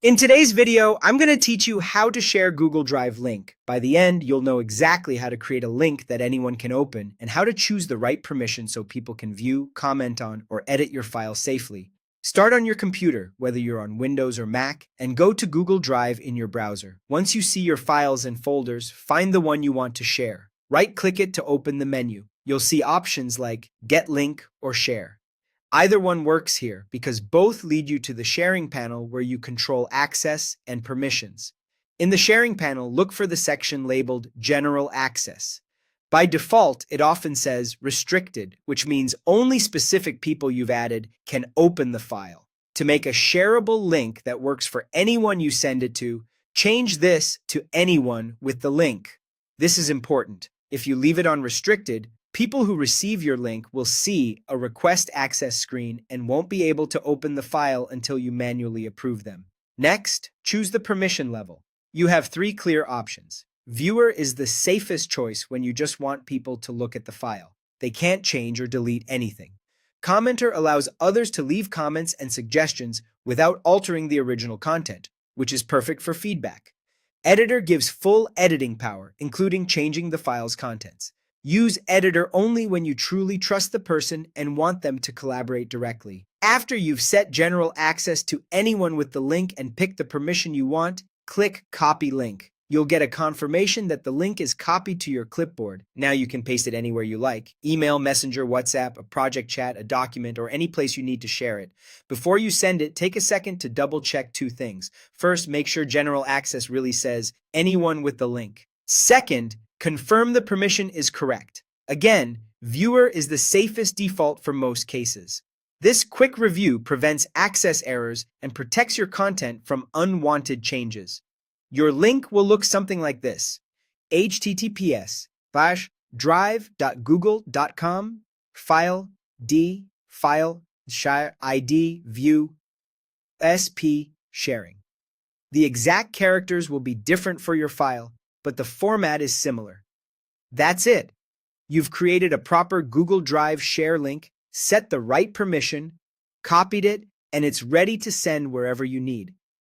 In today's video, I'm going to teach you how to share Google Drive link. By the end, you'll know exactly how to create a link that anyone can open and how to choose the right permission so people can view, comment on, or edit your file safely. Start on your computer, whether you're on Windows or Mac, and go to Google Drive in your browser. Once you see your files and folders, find the one you want to share. Right-click it to open the menu. You'll see options like Get Link or Share. Either one works here because both lead you to the sharing panel where you control access and permissions. In the sharing panel, look for the section labeled General Access. By default, it often says Restricted, which means only specific people you've added can open the file. To make a shareable link that works for anyone you send it to, change this to Anyone with the link. This is important. If you leave it on Restricted, people who receive your link will see a request access screen and won't be able to open the file until you manually approve them. Next, choose the permission level. You have three clear options. Viewer is the safest choice when you just want people to look at the file. They can't change or delete anything. Commenter allows others to leave comments and suggestions without altering the original content, which is perfect for feedback. Editor gives full editing power, including changing the file's contents. Use Editor only when you truly trust the person and want them to collaborate directly. After you've set general access to anyone with the link and picked the permission you want, click Copy Link. You'll get a confirmation that the link is copied to your clipboard. Now you can paste it anywhere you like: email, Messenger, WhatsApp, a project chat, a document, or any place you need to share it. Before you send it, take a second to double-check two things. First, make sure general access really says anyone with the link. Second, confirm the permission is correct. Again, viewer is the safest default for most cases. This quick review prevents access errors and protects your content from unwanted changes. Your link will look something like this: https://drive.google.com file d file share id view sp sharing. The exact characters will be different for your file, but the format is similar. That's it. You've created a proper Google Drive share link, set the right permission, copied it, and it's ready to send wherever you need.